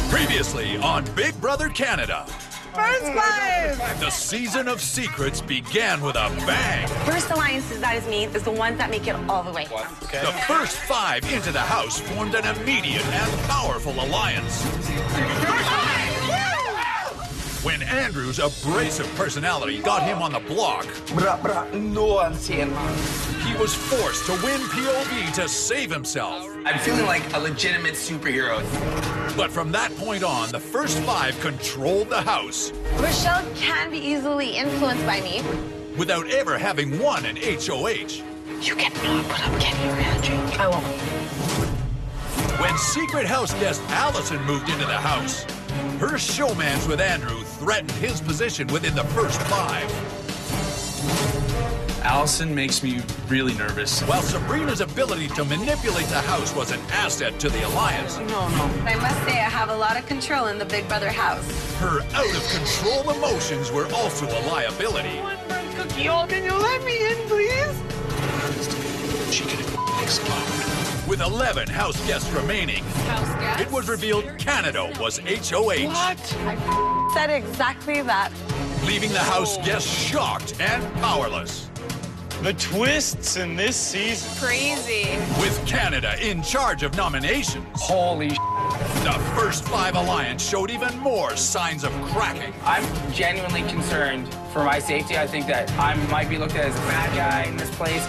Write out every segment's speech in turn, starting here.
Previously on Big Brother Canada. First five! The season of secrets began with a bang. First alliances, that is me, is the ones that make it all the way. Okay. The first five into the house formed an immediate and powerful alliance. When Andrew's abrasive personality got him on the block, he was forced to win POV to save himself. I'm feeling like a legitimate superhero. But from that point on, the first five controlled the house. Rochelle can be easily influenced by me. Without ever having won an HOH. You cannot put up Kenny or Andrew. I won't. When Secret House guest Allison moved into the house, her showmans with Andrew threatened his position within the first five. Allison makes me really nervous. While Sabrina's ability to manipulate the house was an asset to the alliance. No. I must say I have a lot of control in the Big Brother house. Her out-of-control emotions were also a liability. One more cookie. Oh, can you let me in, please? She could explode. With 11 house guests remaining, it was revealed Canada was HOH. What? I said exactly that. Leaving the house guests shocked and powerless. The twists in this season. Crazy. With Canada in charge of nominations, Holy the first five alliance showed even more signs of cracking. I'm genuinely concerned for my safety. I think that I might be looked at as a bad guy in this place.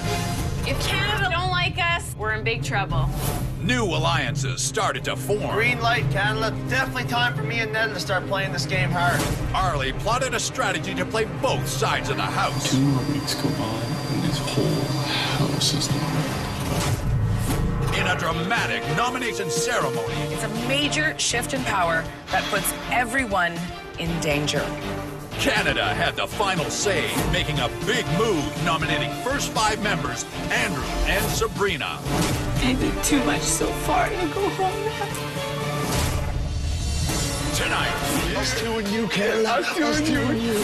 If Canada don't like us, we're in big trouble. New alliances started to form. Green light, Canada. Definitely time for me and Ned to start playing this game hard. Arlie plotted a strategy to play both sides of the house. 2 more weeks go by, and this whole house is nominated. In a dramatic nomination ceremony, It's a major shift in power that puts everyone in danger. Canada had the final say, making a big move, nominating first five members, Andrew and Sabrina. I did too much so far to go home now. Tonight, Us two and you, Canada. Us two and you.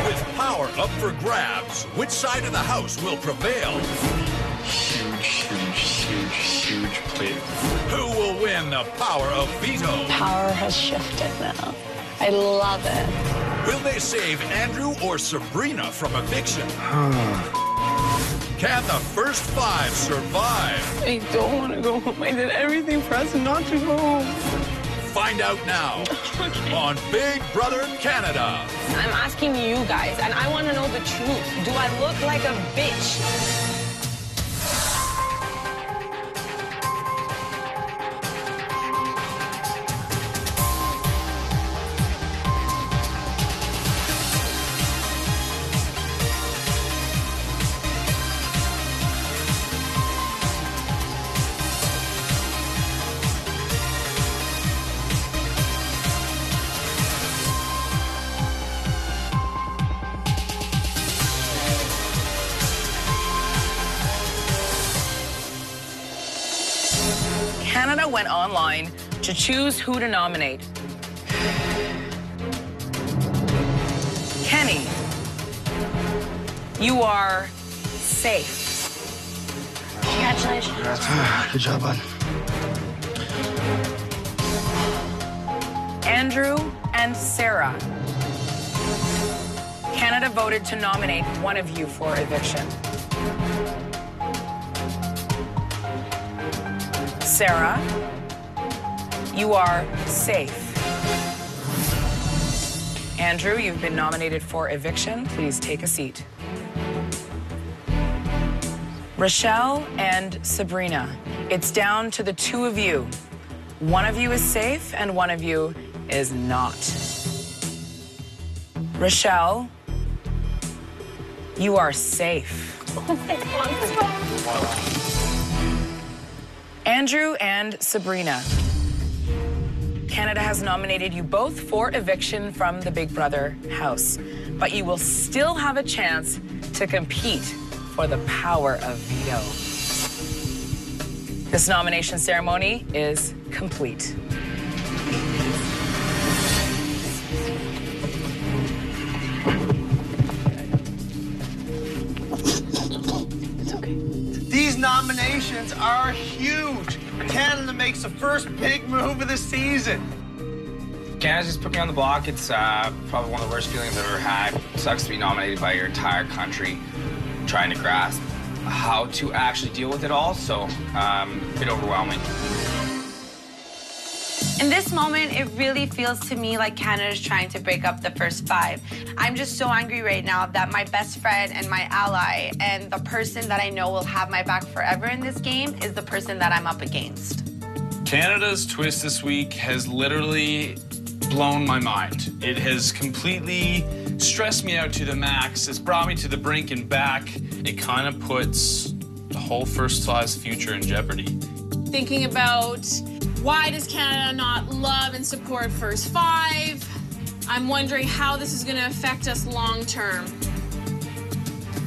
with power up for grabs, which side of the house will prevail? Huge plate. Who will win the power of veto? Power has shifted now. I love it. Will they save Andrew or Sabrina from eviction? Can the first five survive? I don't want to go home. I did everything for us not to go home. Find out now on Big Brother Canada. I'm asking you guys, and I want to know the truth. Do I look like a bitch? Canada went online to choose who to nominate. Kenny, you are safe. Congratulations. Good job, bud. Andrew and Sarah. Canada voted to nominate one of you for eviction. Sarah, you are safe. Andrew, you've been nominated for eviction. Please take a seat. Rochelle and Sabrina, it's down to the two of you. One of you is safe and one of you is not. Rochelle, you are safe. Andrew and Sabrina, Canada has nominated you both for eviction from the Big Brother house, but you will still have a chance to compete for the power of veto. This nomination ceremony is complete. These nominations are huge. Canada makes the first big move of the season. Canada's just put me on the block. It's probably one of the worst feelings I've ever had. It sucks to be nominated by your entire country, trying to grasp how to actually deal with it all, so a bit overwhelming. In this moment, it really feels to me like Canada's trying to break up the first 5. I'm just so angry right now that my best friend and my ally and the person that I know will have my back forever in this game is the person that I'm up against. Canada's twist this week has literally blown my mind. It has completely stressed me out to the max. It's brought me to the brink and back. It kind of puts the whole first 5's future in jeopardy. Thinking about why does Canada not love and support First 5? I'm wondering how this is going to affect us long term.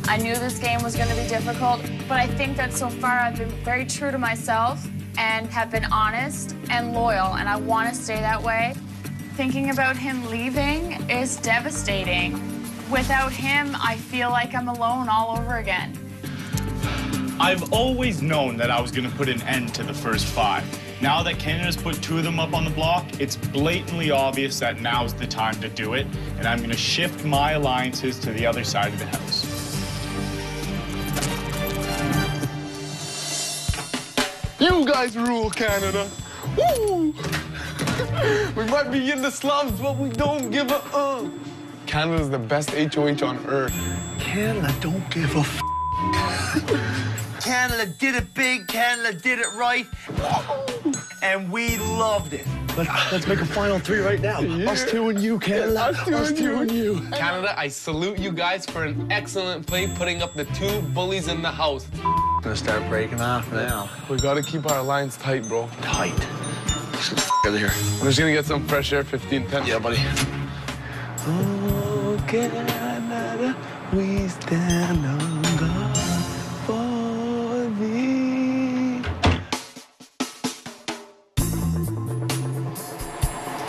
I knew this game was going to be difficult, but I think that so far I've been very true to myself and have been honest and loyal, and I want to stay that way. Thinking about him leaving is devastating. Without him, I feel like I'm alone all over again. I've always known that I was going to put an end to the first 5. Now that Canada's put 2 of them up on the block, it's blatantly obvious that now's the time to do it, and I'm going to shift my alliances to the other side of the house. You guys rule, Canada. Woo! We might be in the slums, but we don't give a Canada's the best HOH on earth. Canada don't give a f. Canada did it big, Canada did it right, and we loved it. Let's make a final 3 right now. Yeah. Us 2 and you, Canada. Us two and you. Canada, I salute you guys for an excellent play putting up the 2 bullies in the house. Gonna start breaking off now. We gotta keep our lines tight, bro. Tight. Let's get out of here. I'm just gonna get some fresh air, 15-10. Yeah, buddy. Oh, Canada, we stand on guard for thee.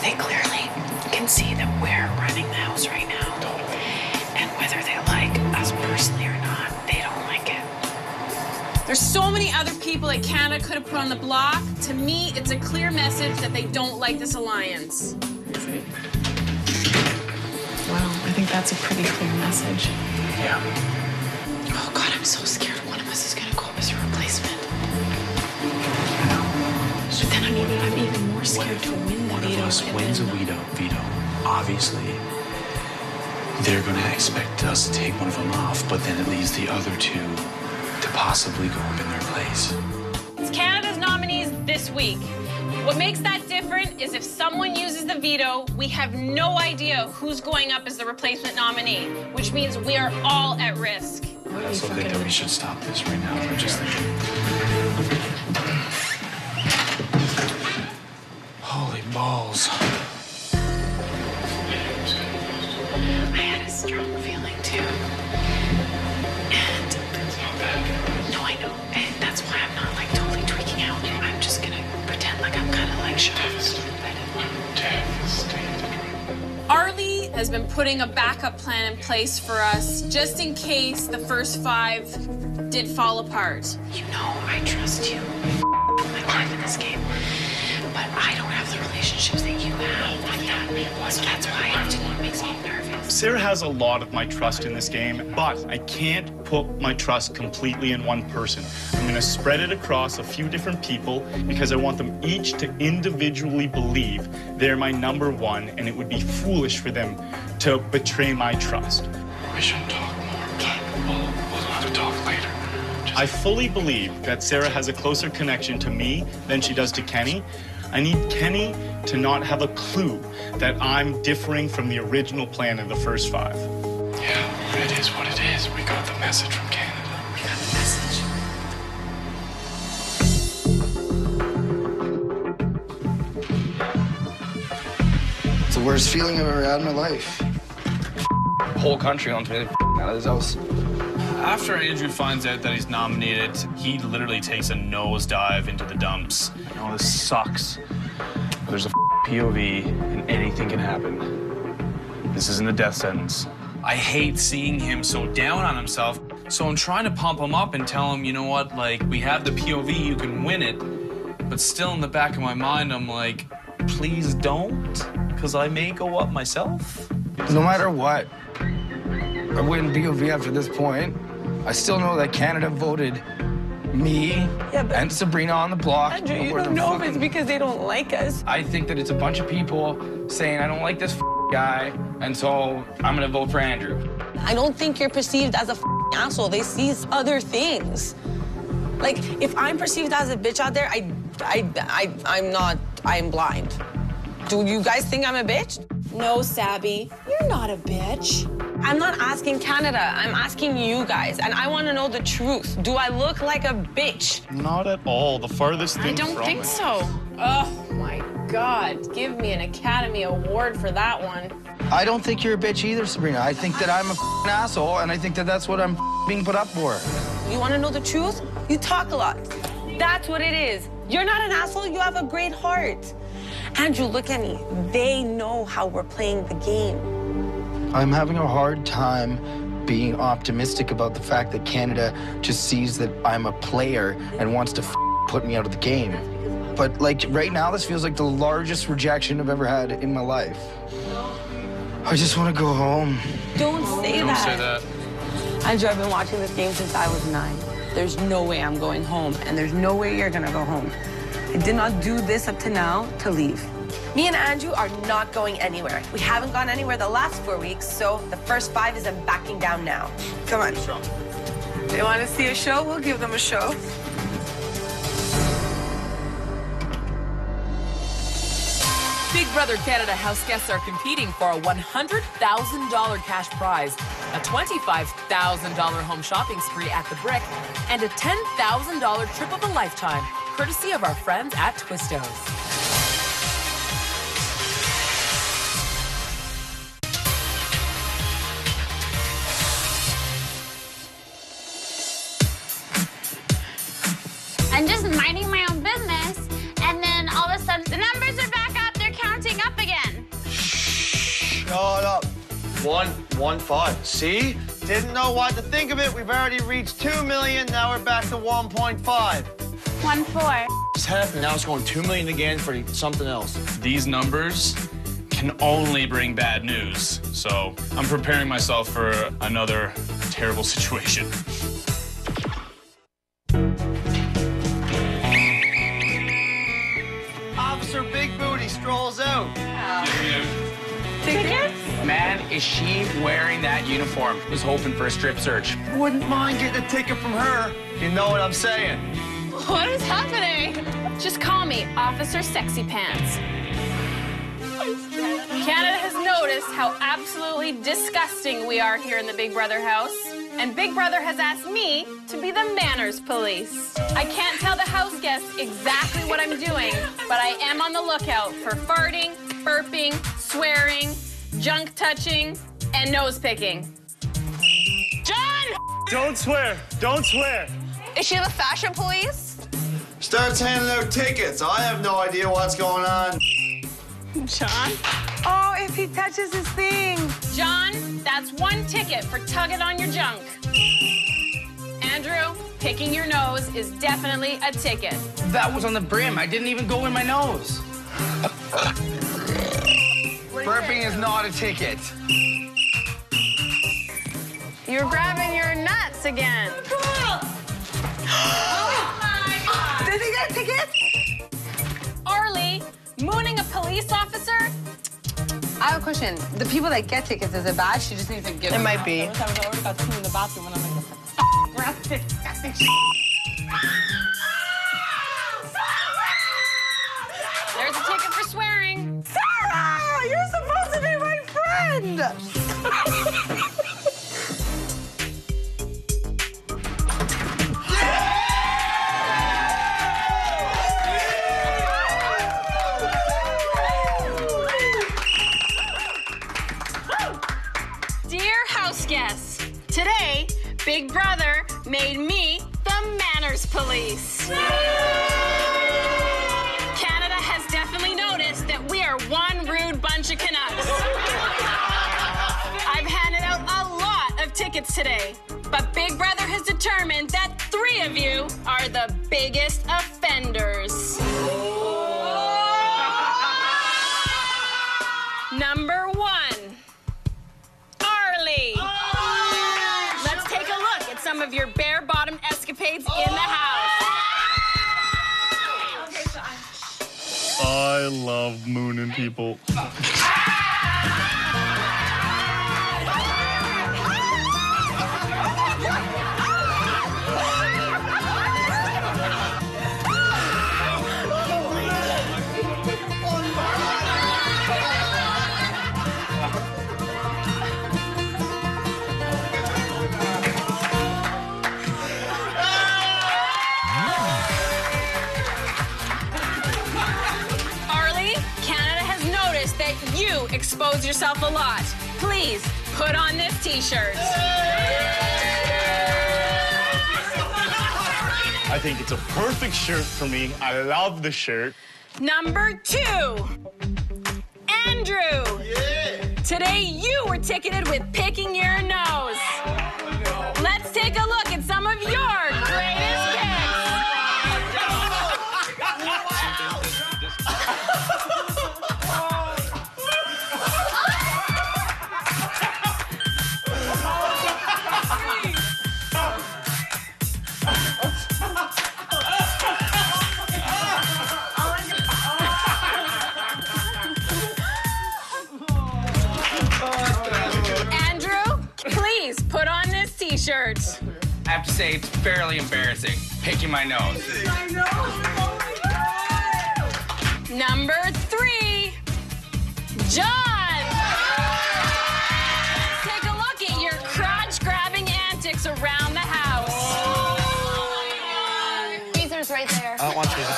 They clearly can see that we're running the house right now. And whether they like us personally or not, they don't like it. There's so many other people that Canada could have put on the block. To me, it's a clear message that they don't like this alliance. Well, I think that's a pretty clear message. Yeah. Oh, God, I'm so scared one of us is going to go up as a replacement. But then I'm even more scared to win the One veto. of us wins a veto. Obviously, they're going to expect us to take one of them off, but then it leaves the other 2 to possibly go up in their place. It's Canada's nominees this week. What makes that different is if someone uses the veto, we have no idea who's going up as the replacement nominee, which means we are all at risk. I also think that we should stop this right now. I'm just thinking. Holy balls. I had a strong feeling, too. And... No, I know. And that's why I'm not, like, totally tweaking out. I'm just gonna pretend like I'm kind of, like, shocked. Arlie has been putting a backup plan in place for us just in case the first 5 did fall apart. You know I trust you. My life in this game. But I don't have the relationships that you have. Not yet. So that's why it makes me nervous. Sarah has a lot of my trust in this game, but I can't put my trust completely in one person. I'm going to spread it across a few different people because I want them each to individually believe they're my number 1, and it would be foolish for them to betray my trust. We shouldn't talk more. We'll have to talk later. I fully believe that Sarah has a closer connection to me than she does to Kenny. I need Kenny to not have a clue that I'm differing from the original plan in the first 5. Yeah, it is what it is. We got the message from Canada. We got the message. It's the worst feeling I've ever had in my life. The whole country wants me out of this house. After Andrew finds out that he's nominated, he literally takes a nosedive into the dumps. You know, this sucks. There's a POV and anything can happen. This isn't a death sentence. I hate seeing him so down on himself, so I'm trying to pump him up and tell him, you know what, like, we have the POV, you can win it. But still in the back of my mind, I'm like, please don't, because I may go up myself. No matter what, I win POV after this point. I still know that Canada voted me and Sabrina on the block. Andrew, you don't know if it's because they don't like us. I think that it's a bunch of people saying, I don't like this guy, and so I'm gonna vote for Andrew. I don't think you're perceived as a asshole. They see other things. Like, if I'm perceived as a bitch out there, I'm blind. Do you guys think I'm a bitch? No, Sabby, you're not a bitch. I'm not asking Canada, I'm asking you guys, and I want to know the truth. Do I look like a bitch? Not at all. The farthest thing I don't from think it. so. Oh my God, give me an Academy Award for that one. I don't think you're a bitch either, Sabrina. I think that I'm a asshole, and I think that that's what I'm being put up for. You want to know the truth? You talk a lot. That's what it is. You're not an asshole, you have a great heart. Andrew, look at me. They know how we're playing the game. I'm having a hard time being optimistic about the fact that Canada just sees that I'm a player and wants to put me out of the game. But, like, right now, this feels like the largest rejection I've ever had in my life. I just want to go home. Don't say Don't that. say that. Andrew, I've been watching this game since I was 9. There's no way I'm going home, and there's no way you're gonna go home. I did not do this up to now to leave. Me and Andrew are not going anywhere. We haven't gone anywhere the last 4 weeks, so the first 5 isn't backing down now. Come on. They want to see a show? We'll give them a show. Big Brother Canada house guests are competing for a $100,000 cash prize, a $25,000 home shopping spree at the Brick, and a $10,000 trip of a lifetime, courtesy of our friends at Twistos. I'm just minding my own business, and then all of a sudden the numbers are back up. They're counting up again. Shut up. 115. See? Didn't know what to think of it. We've already reached 2 million. Now we're back to 1.5. 1-4. It's happening. Now it's going 2 million again for something else. These numbers can only bring bad news, so I'm preparing myself for another terrible situation. Officer Big Booty strolls out. Tickets? Man, is she wearing that uniform? Was hoping for a strip search. Wouldn't mind getting a ticket from her. You know what I'm saying? What is happening? Just call me Officer Sexy Pants. Canada has noticed how absolutely disgusting we are here in the Big Brother house, and Big Brother has asked me to be the manners police. I can't tell the house guests exactly what I'm doing, but I am on the lookout for farting, burping, swearing, junk touching, and nose picking. John! Don't swear. Don't swear. Is she the fashion police? Starts handing out tickets. I have no idea what's going on. John? Oh, if he touches his thing. John, that's 1 ticket for tugging on your junk. Andrew, picking your nose is definitely a ticket. That was on the brim. I didn't even go in my nose. Burping is not a ticket. You're grabbing your nuts again. Did he get a ticket? Arlie, mooning a police officer? I have a question. The people that get tickets, is it bad? She just needs to give them. It might be. I already got 2 in the bathroom and I'm like, grab it. There's a ticket for swearing. Sarah, you're supposed to be my friend. Dear house guests, today, Big Brother made me the manners police. Canada has definitely noticed that we are one rude bunch of Canucks. I've handed out a lot of tickets today, but Big Brother has determined that 3 of you are the biggest offenders. Number 1, Arlie. Let's take a look at some of your bare-bottomed escapades in the house. I love mooning people. You expose yourself a lot. Please put on this t-shirt. I think it's a perfect shirt for me. I love the shirt. Number 2, Andrew. Yeah. Today you were ticketed with picking your nose. Let's take a look at some of your greatest picks. Put on this t-shirt. I have to say, it's fairly embarrassing, picking my nose. Number 3, John. Let's take a look at your crotch-grabbing antics around the house. Tweezer's right there. I don't want tweezers.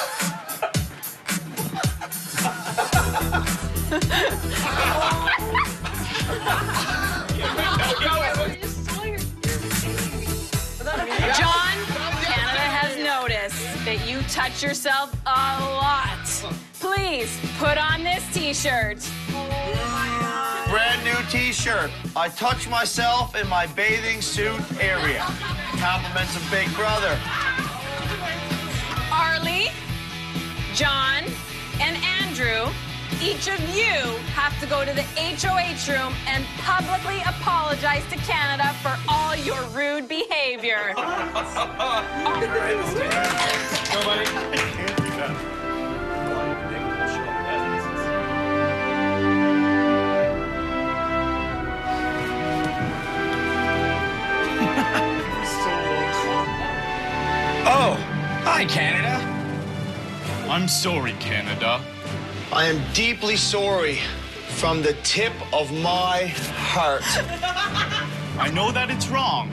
John, Canada has noticed that you touch yourself a lot. Please put on this t-shirt. Brand new t-shirt. I touch myself in my bathing suit area. Compliments of Big Brother. Arlie, John, and Andrew, each of you have to go to the HOH room and publicly apologize to Canada for all your rude behavior. Nobody. I can't do that. Oh, hi, Canada. I'm sorry, Canada. I am deeply sorry from the tip of my heart. I know that it's wrong,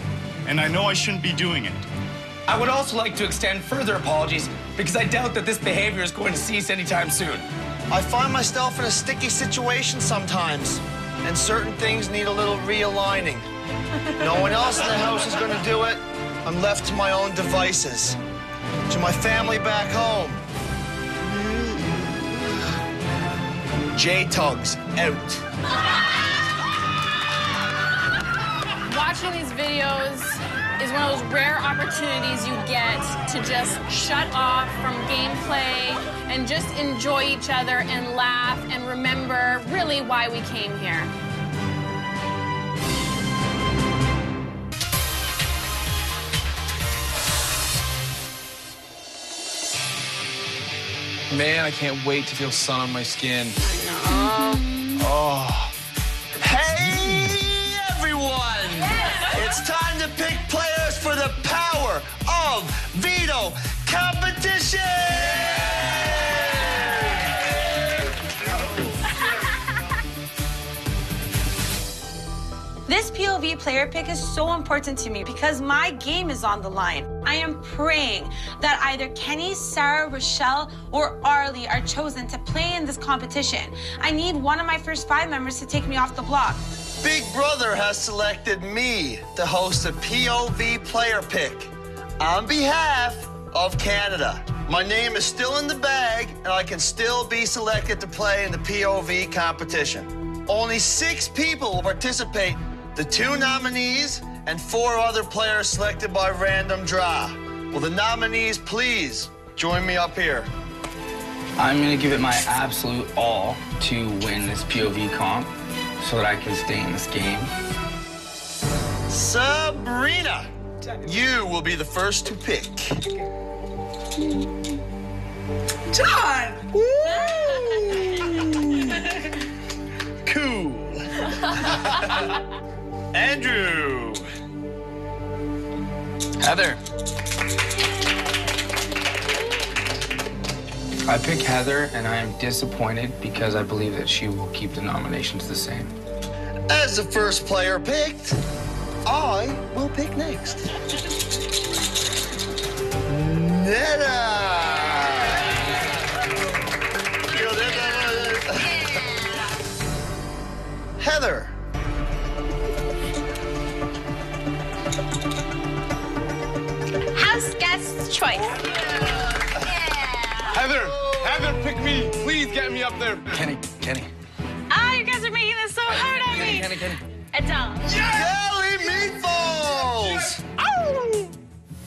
and I know I shouldn't be doing it. I would also like to extend further apologies because I doubt that this behavior is going to cease anytime soon. I find myself in a sticky situation sometimes, and certain things need a little realigning. No one else in the house is going to do it. I'm left to my own devices. To my family back home. J-Tugs out. Watching these videos is one of those rare opportunities you get to just shut off from gameplay and just enjoy each other and laugh and remember really why we came here. Man, I can't wait to feel sun on my skin. Oh. Hey, everyone! It's time to pick players for the Power of Veto competition! This POV player pick is so important to me because my game is on the line. I am praying that either Kenny, Sarah, Rochelle, or Arlie are chosen to play in this competition. I need one of my first 5 members to take me off the block. Big Brother has selected me to host a POV player pick on behalf of Canada. My name is still in the bag, and I can still be selected to play in the POV competition. Only 6 people will participate. The 2 nominees and 4 other players selected by random draw. Will the nominees please join me up here? I'm gonna give it my absolute all to win this POV comp so that I can stay in this game. Sabrina, you will be the first to pick. John! Cool. Andrew. Heather. I pick Heather, and I am disappointed because I believe that she will keep the nominations the same. As the first player picked, I will pick next. Netta. Heather. House guest choice. Heather, pick me. Please get me up there. Kenny. Ah, you guys are making this so hard on me. Kenny. Adele. Jelly meatballs.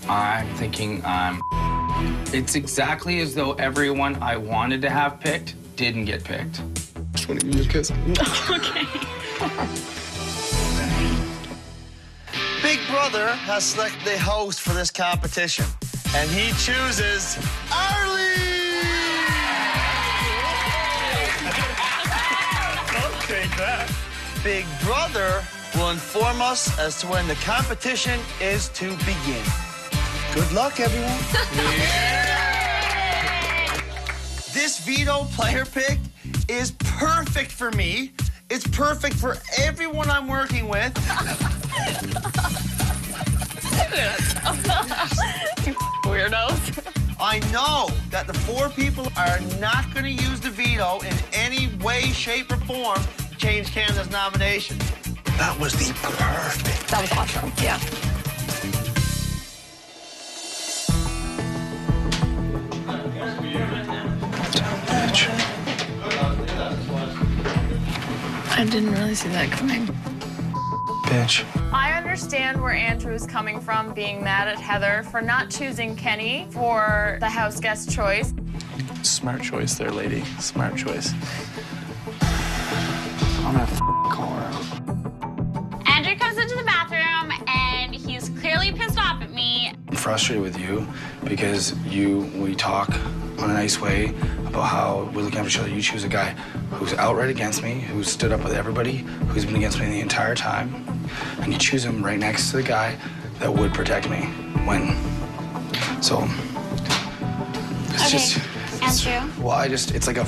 I'm thinking it's exactly as though everyone I wanted to have picked didn't get picked. Just want to give you a kiss. Okay. Big Brother has selected the host for this competition, and he chooses Arlie. I'll take that. Big Brother will inform us as to when the competition is to begin. Good luck, everyone. This veto player pick is perfect for me. It's perfect for everyone I'm working with. Weirdos. I know that the 4 people are not going to use the veto in any way, shape, or form to change Canada's nomination. That was the perfect. That was awesome. Yeah. I didn't really see that coming. Bitch. I understand where Andrew is coming from, being mad at Heather for not choosing Kenny for the house guest choice. Smart choice there, lady. Smart choice. I'm gonna call her out. Andrew comes into the bathroom and he's clearly pissed off at me. I'm frustrated with you because we talk on a nice way about how we're looking after each other. You choose a guy who's outright against me, who's stood up with everybody, who's been against me the entire time, and you choose him right next to the guy that would protect me when. So, it's just. Andrew. Well, it's like a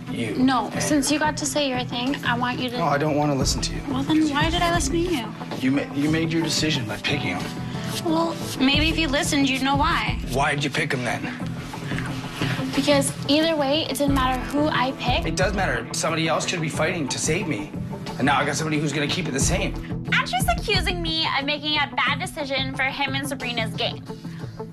you. No, since you got to say your thing, I want you to. No, I don't want to listen to you. Well, then why did I listen to you? You made your decision by picking him. Well, maybe if you listened, you'd know why. Why did you pick him then? Because either way, it didn't matter who I picked. It does matter. Somebody else should be fighting to save me. And now I got somebody who's gonna keep it the same. Andrew's accusing me of making a bad decision for him and Sabrina's game.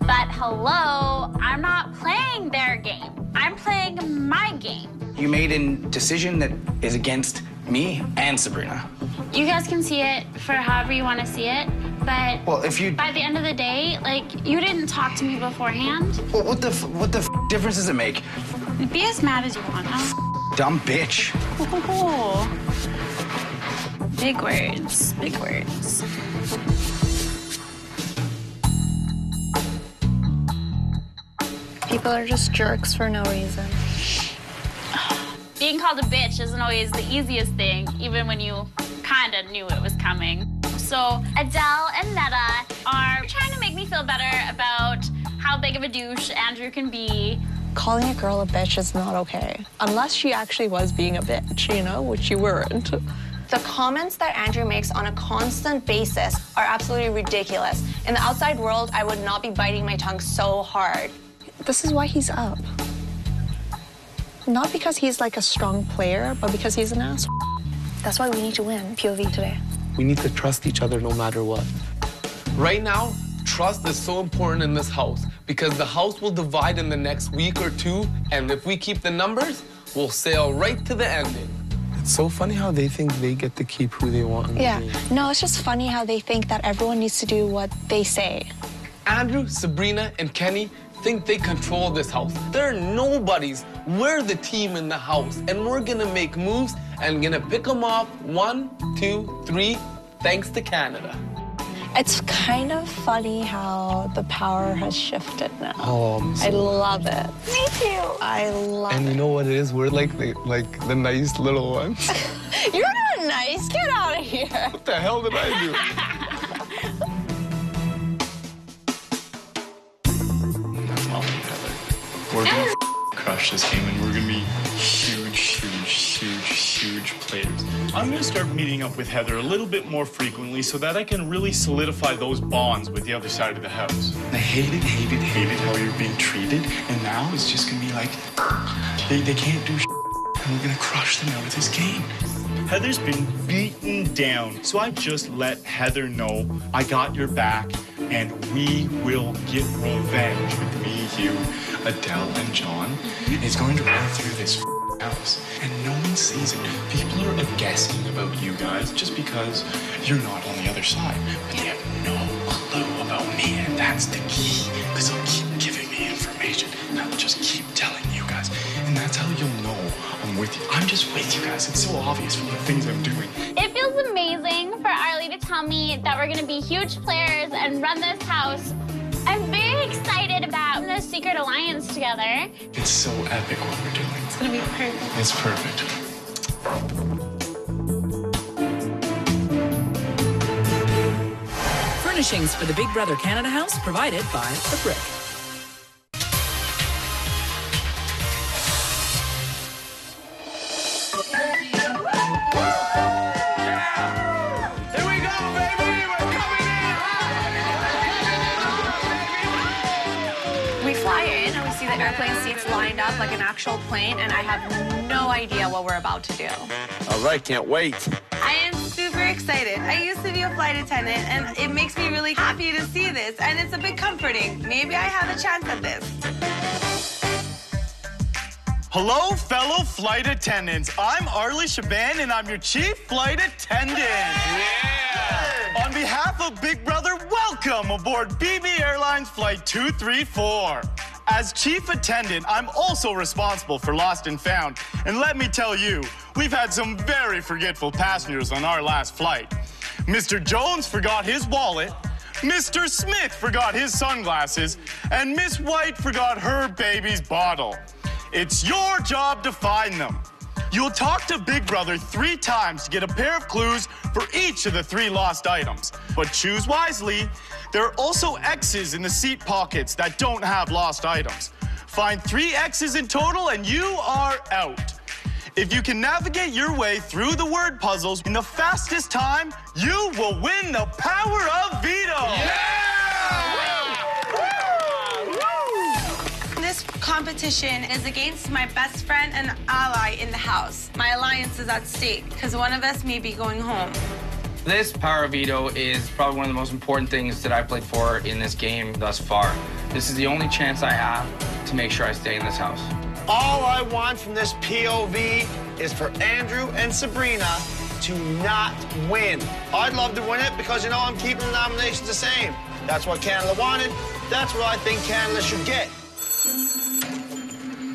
But hello, I'm not playing their game. I'm playing my game. You made a decision that is against me and Sabrina. You guys can see it for however you want to see it, but Well, if you... by the end of the day, like, you didn't talk to me beforehand. Well, what the difference does it make? Be as mad as you want. Dumb bitch. Oh. Big words, big words. People are just jerks for no reason. Being called a bitch isn't always the easiest thing, even when you kind of knew it was coming. So Adele and Netta are trying to make me feel better about how big of a douche Andrew can be. Calling a girl a bitch is not okay. Unless she actually was being a bitch, you know, which you weren't. The comments that Andrew makes on a constant basis are absolutely ridiculous. In the outside world, I would not be biting my tongue so hard. This is why he's up. Not because he's like a strong player, but because he's an asshole. That's why we need to win POV today. We need to trust each other no matter what. Right now, trust is so important in this house because the house will divide in the next week or two, and if we keep the numbers, we'll sail right to the ending. It's so funny how they think they get to keep who they want. Yeah, no, it's just funny how they think that everyone needs to do what they say. Andrew, Sabrina, and Kenny, think they control this house. They're nobodies. We're the team in the house, and we're gonna make moves and gonna pick them off 1, 2, 3, thanks to Canada. It's kind of funny how the power has shifted now. Oh, I love it. Me too. I love it. And you know what it is? We're like the nice little ones. You're not nice. Get out of here. What the hell did I do? We're gonna crush this game, and we're gonna be huge players. I'm gonna start meeting up with Heather a little bit more frequently so that I can really solidify those bonds with the other side of the house. I hated how you're being treated, and now it's just gonna be like, they can't do and we're gonna crush them out of this game. Heather's been beaten down, so I just let Heather know I got your back, and we will get revenge with me, you, Adele, and John. It's going to run through this house, and no one sees it. People are guessing about you guys just because you're not on the other side, but they have no clue about me, and that's the key, because they'll keep giving me information, and I'll just keep telling you guys, and that's how you'll know I'm with you. I'm just with you guys. It's so obvious from the things I'm doing. It feels amazing for Arlie to tell me that we're going to be huge players and run this house. I'm very excited about the secret alliance together. It's so epic what we're doing. It's going to be perfect. It's perfect. Furnishings for the Big Brother Canada house provided by The Brick. Airplane seats lined up like an actual plane, and I have no idea what we're about to do. All right, can't wait. I am super excited. I used to be a flight attendant, and it makes me really happy to see this, and it's a bit comforting. Maybe I have a chance at this. Hello, fellow flight attendants. I'm Arlie Shaban, and I'm your chief flight attendant. Yeah! On behalf of Big Brother, welcome aboard BB Airlines Flight 234. As chief attendant, I'm also responsible for Lost and Found. And let me tell you, we've had some very forgetful passengers on our last flight. Mr. Jones forgot his wallet, Mr. Smith forgot his sunglasses, and Miss White forgot her baby's bottle. It's your job to find them. You'll talk to Big Brother 3 times to get a pair of clues for each of the 3 lost items. But choose wisely. There are also X's in the seat pockets that don't have lost items. Find 3 X's in total and you are out. If you can navigate your way through the word puzzles in the fastest time, you will win the power of veto. This competition is against my best friend and ally in the house. My alliance is at stake because one of us may be going home. This power veto is probably one of the most important things that I've played for in this game thus far. This is the only chance I have to make sure I stay in this house. All I want from this POV is for Andrew and Sabrina to not win. I'd love to win it because, you know, I'm keeping the nominations the same. That's what Canada wanted. That's what I think Canada should get.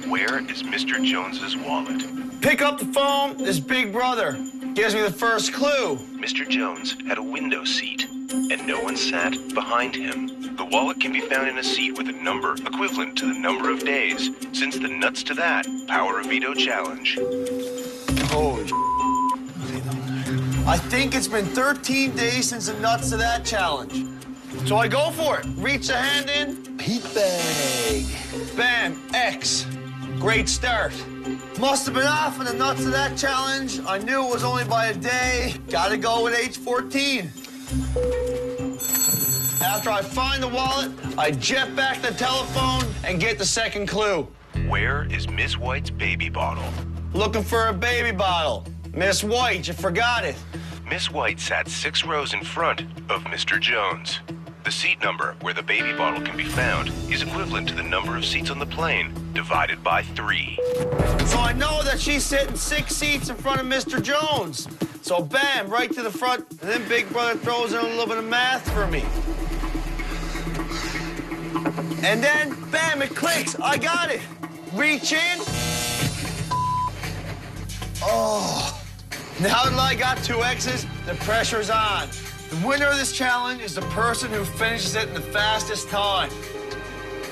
Where is Mr. Jones's wallet? Pick up the phone. This Big Brother gives me the first clue. Mr. Jones had a window seat, and no one sat behind him. The wallet can be found in a seat with a number equivalent to the number of days, since the nuts to that power of veto challenge. Holy I think it's been 13 days since the nuts to that challenge. So I go for it. Reach the hand in, peek bag. Bam, X. Great start. Must have been off in the nuts of that challenge. I knew it was only by a day. Gotta go with age 14. After I find the wallet, I jet back the telephone and get the second clue. Where is Miss White's baby bottle? Looking for a baby bottle. Miss White, you forgot it. Miss White sat 6 rows in front of Mr. Jones. The seat number where the baby bottle can be found is equivalent to the number of seats on the plane divided by 3. So I know that she's sitting 6 seats in front of Mr. Jones. So bam, right to the front, and then Big Brother throws in a little bit of math for me. And then, bam, it clicks. I got it. Reach in. Oh. Now that I got 2 X's, the pressure's on. The winner of this challenge is the person who finishes it in the fastest time.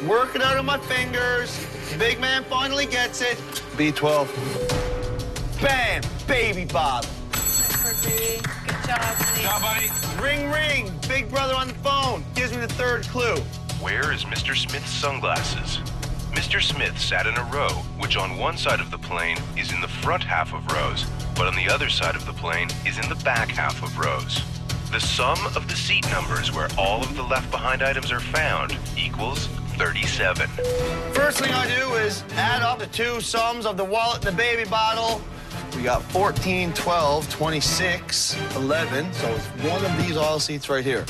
Work it out on my fingers. The big man finally gets it. B12. Bam! Baby Bob. Good job, Good job, buddy. Ring, ring. Big brother on the phone. Gives me the 3rd clue. Where is Mr. Smith's sunglasses? Mr. Smith sat in a row, which on one side of the plane is in the front half of rows, but on the other side of the plane is in the back half of rows. The sum of the seat numbers where all of the left behind items are found equals 37. First thing I do is add up the 2 sums of the wallet and the baby bottle. We got 14, 12, 26, 11. So it's one of these aisle seats right here.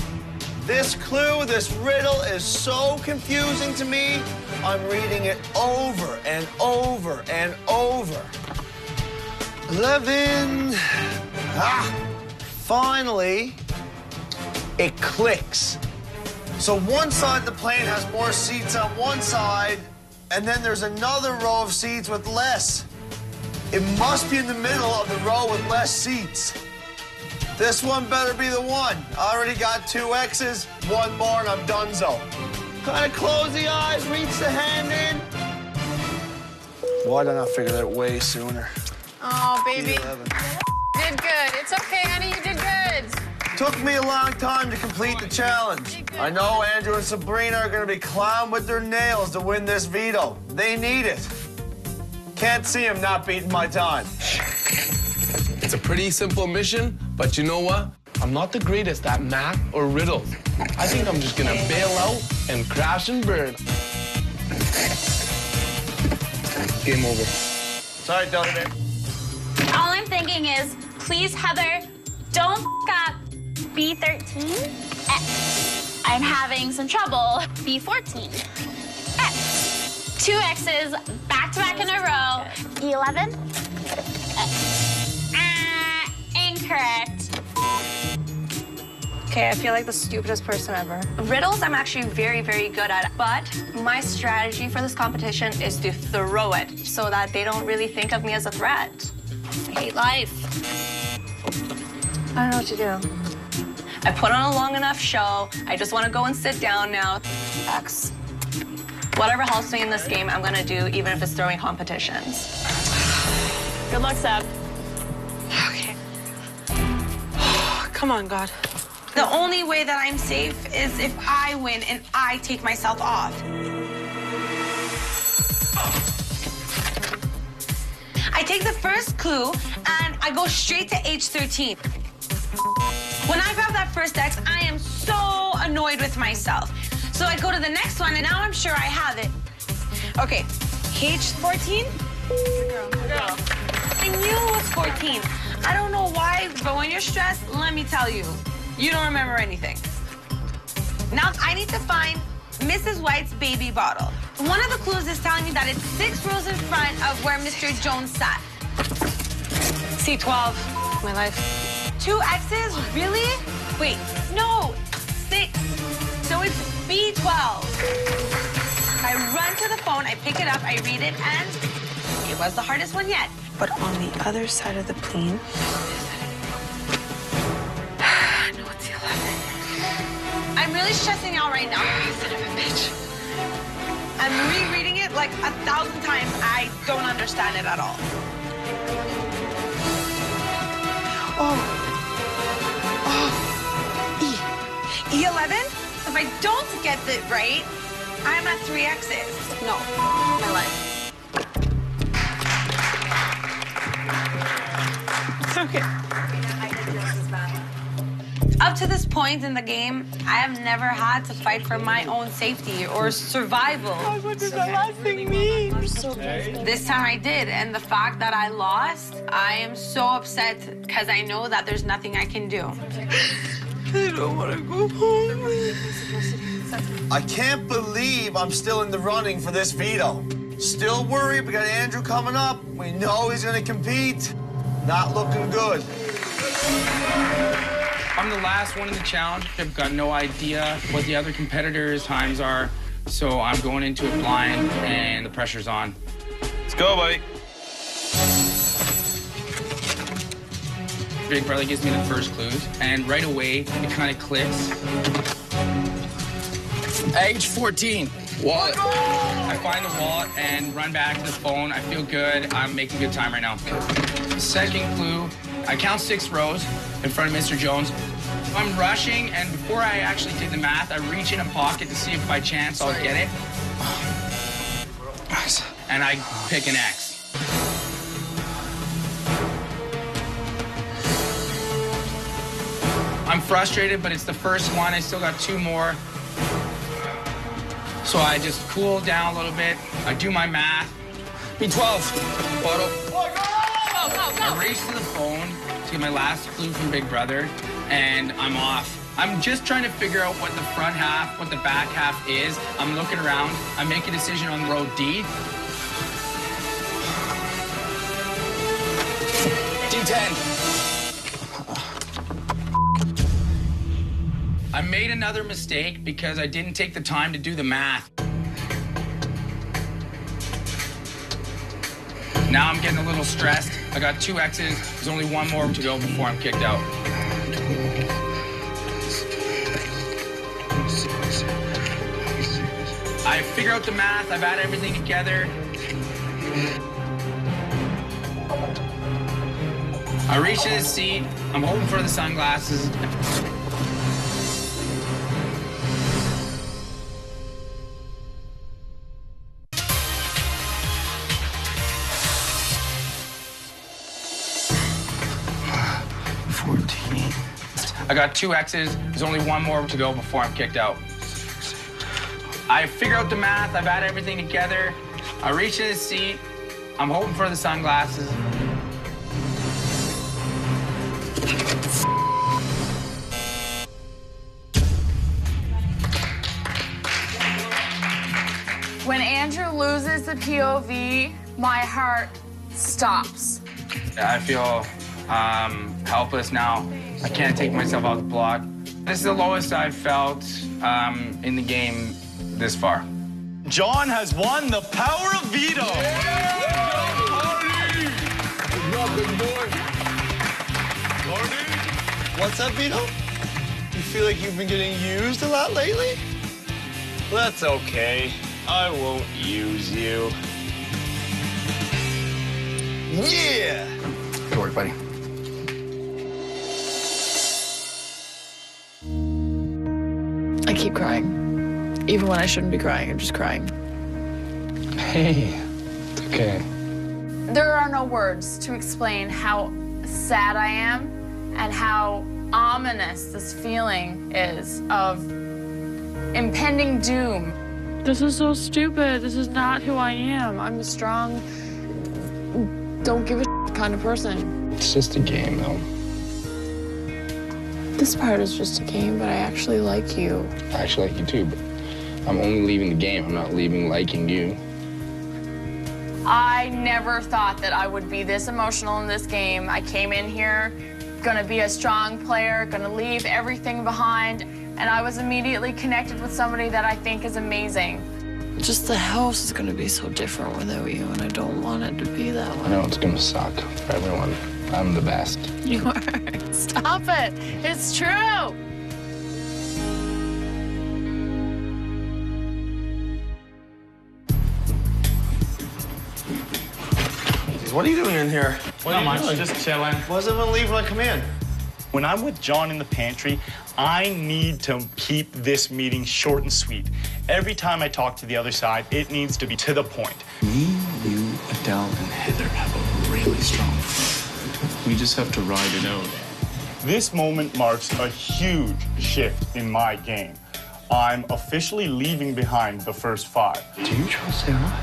This clue, this riddle is so confusing to me. I'm reading it over and over and over. 11. Finally, it clicks. So one side of the plane has more seats on one side, and then there's another row of seats with less. It must be in the middle of the row with less seats. This one better be the one. I already got 2 X's, 1 more, and I'm donezo. Kind of close the eyes, reach the hand in. Why did I not figure that way sooner? Oh, baby. 11. Did good. It's okay, honey. You did good. Took me a long time to complete the challenge. I know Andrew and Sabrina are going to be clown with their nails to win this veto. They need it. Can't see them not beating my time. It's a pretty simple mission, but you know what? I'm not the greatest at math or riddles. I think I'm just gonna bail out and crash and burn. Game over. Sorry, Donovan. All I'm thinking is, please, Heather, don't up B13. X. I'm having some trouble. B14. X. 2 X's back to back in a row. 11. Incorrect. Okay, I feel like the stupidest person ever. Riddles, I'm actually very, very good at. But my strategy for this competition is to throw it so that they don't really think of me as a threat. I hate life. I don't know what to do. I put on a long enough show. I just want to go and sit down now. X. Whatever helps me in this game, I'm gonna do, even if it's throwing competitions. Good luck, Seb. Okay. Come on, God. The only way that I'm safe is if I win and I take myself off. I take the first clue and I go straight to H13. When I grab that first X, I am so annoyed with myself. So I go to the next one and now I'm sure I have it. Okay, H14? Girl. I knew it was 14. I don't know why, but when you're stressed, let me tell you, you don't remember anything. Now I need to find Mrs. White's baby bottle. One of the clues is telling me that it's 6 rows in front of where Mr. Jones sat. C12, my life. 2 X's, really? Wait, no, 6. So it's B12. I run to the phone, I pick it up, I read it, and it was the hardest one yet. But on the other side of the plane, no, it's 11. I'm really stressing out right now. Son of a bitch. I'm rereading it like 1,000 times. I don't understand it at all. E11? If I don't get it right, I'm at 3 X's. No, my life. It's okay. Up to this point in the game, I have never had to fight for my own safety or survival. What does that last thing mean? This time I did, and the fact that I lost, I am so upset because I know that there's nothing I can do. I don't want to go home. I can't believe I'm still in the running for this veto. Still worried, we got Andrew coming up. We know he's gonna compete. Not looking good. I'm the last one in the challenge. I've got no idea what the other competitors' times are. So I'm going into it blind, and the pressure's on. Let's go, buddy. Big Brother gives me the first clues, and right away, it kind of clicks. Age 14. Wallet. I find the wallet and run back to the phone. I feel good. I'm making good time right now. Second clue, I count 6 rows in front of Mr. Jones. I'm rushing, and before I actually did the math, I reach in a pocket to see if by chance I'll get it. And I pick an X. I'm frustrated, but it's the first one. I still got 2 more. So I just cool down a little bit. I do my math. B12. Bottle. I race to the phone to get my last clue from Big Brother, and I'm off. I'm just trying to figure out what the front half, what the back half is. I'm looking around. I make a decision on row D. D10. I made another mistake because I didn't take the time to do the math. Now I'm getting a little stressed. I got 2 X's. There's only 1 more to go before I'm kicked out. I figure out the math. I've added everything together. I reach to the seat. I'm hoping for the sunglasses. I got 2 X's. There's only 1 more to go before I'm kicked out. I figure out the math. I've added everything together. I reach in the seat. I'm hoping for the sunglasses. When Andrew loses the POV, my heart stops. I feel helpless now. I can't take myself off the block. This is the lowest I've felt in the game this far. John has won the power of veto. What's up, Vito? You feel like you've been getting used a lot lately? That's okay. I won't use you. Yeah! Good work, buddy. I keep crying. Even when I shouldn't be crying, I'm just crying. Hey, it's okay. There are no words to explain how sad I am and how ominous this feeling is of impending doom. This is so stupid. This is not who I am. I'm a strong, don't give a shit kind of person. It's just a game, though. This part is just a game, but I actually like you. I actually like you, too, but I'm only leaving the game. I'm not leaving liking you. I never thought that I would be this emotional in this game. I came in here gonna be a strong player, gonna leave everything behind, and I was immediately connected with somebody that I think is amazing. Just the house is gonna be so different without you, and I don't want it to be that way. I know it's gonna suck for everyone. I'm the best. You are. Stop it. It's true. What are you doing in here? Not much, just chilling. Why does everyone leave when I come in? When I'm with John in the pantry, I need to keep this meeting short and sweet. Every time I talk to the other side, it needs to be to the point. Me, you, Adele, and Heather have a really strong fight. We just have to ride it out. This moment marks a huge shift in my game. I'm officially leaving behind the first 5. Do you trust Sarah?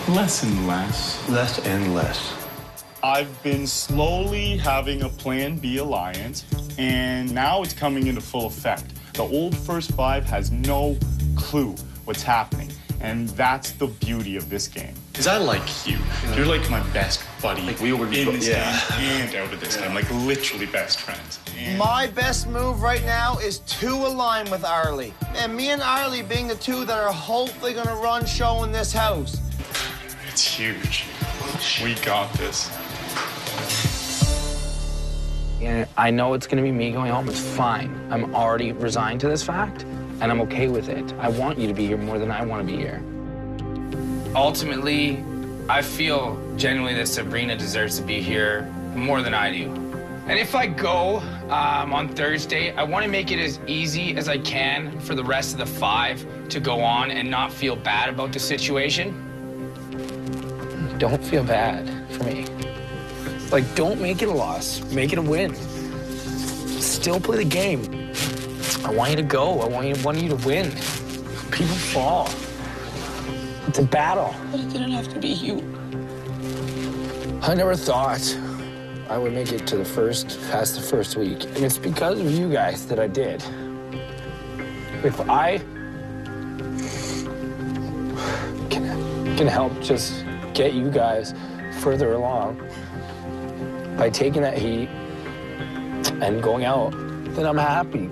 Less and less. Less and less. I've been slowly having a Plan B alliance, and now it's coming into full effect. The old first 5 has no clue what's happening, and that's the beauty of this game. Because I like you. You're like my best buddy. Like, we would be in this game and out of this game, like literally best friends. My best move right now is to align with Arlie. And me and Arlie being the two that are hopefully gonna run show in this house. It's huge. We got this. And I know it's gonna be me going home. It's fine. I'm already resigned to this fact, and I'm okay with it. I want you to be here more than I want to be here. Ultimately, I feel genuinely that Sabrina deserves to be here more than I do. And if I go on Thursday, I want to make it as easy as I can for the rest of the 5 to go on and not feel bad about the situation. Don't feel bad for me. Like, don't make it a loss. Make it a win. Still play the game. I want you to go. I want you to win. People fall. It's a battle. But it didn't have to be you. I never thought I would make it to past the first week. And it's because of you guys that I did. If I can help just get you guys further along by taking that heat and going out, then I'm happy.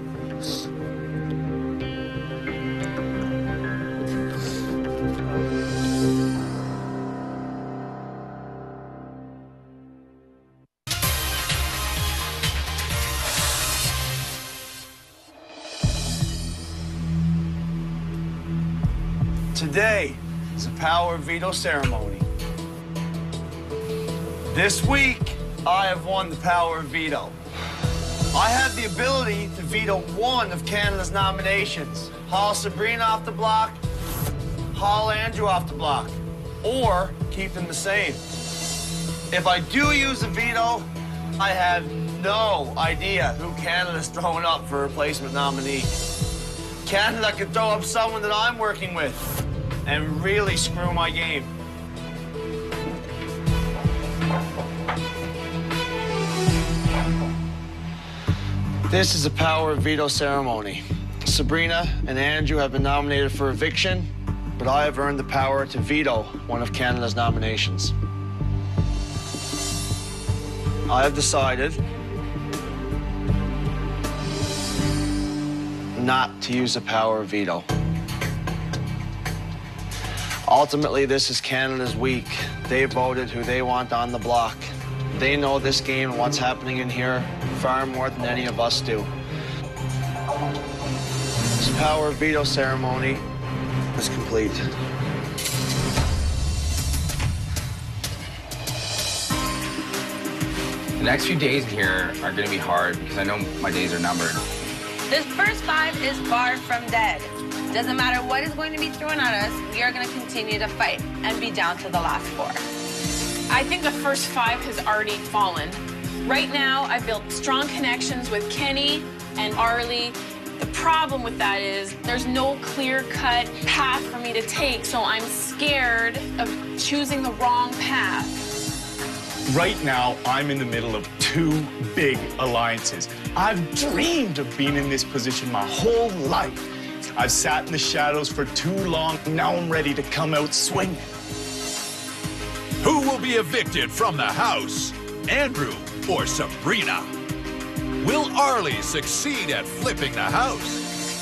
Today is a power veto ceremony. This week, I have won the power veto. I have the ability to veto one of Canada's nominations. Haul Sabrina off the block, haul Andrew off the block, or keep them the same. If I do use a veto, I have no idea who Canada's throwing up for replacement nominee. Canada could throw up someone that I'm working with and really screw my game. This is a power veto ceremony. Sabrina and Andrew have been nominated for eviction, but I have earned the power to veto one of Canada's nominations. I have decided not to use the power of veto. Ultimately, this is Canada's week. They voted who they want on the block. They know this game and what's happening in here far more than any of us do. This power of veto ceremony is complete. The next few days here are going to be hard because I know my days are numbered. This first 5 is far from dead. Doesn't matter what is going to be thrown at us, we are going to continue to fight and be down to the last 4. I think the first 5 has already fallen. Right now, I've built strong connections with Kenny and Arlie. The problem with that is there's no clear-cut path for me to take, so I'm scared of choosing the wrong path. Right now, I'm in the middle of 2 big alliances. I've dreamed of being in this position my whole life. I've sat in the shadows for too long. Now I'm ready to come out swinging. Who will be evicted from the house? Andrew or Sabrina? Will Arlie succeed at flipping the house?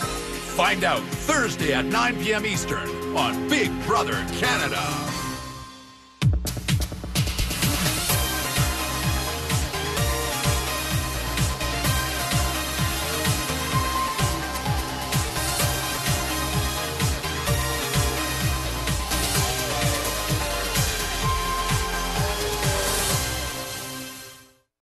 Find out Thursday at 9 p.m. Eastern on Big Brother Canada.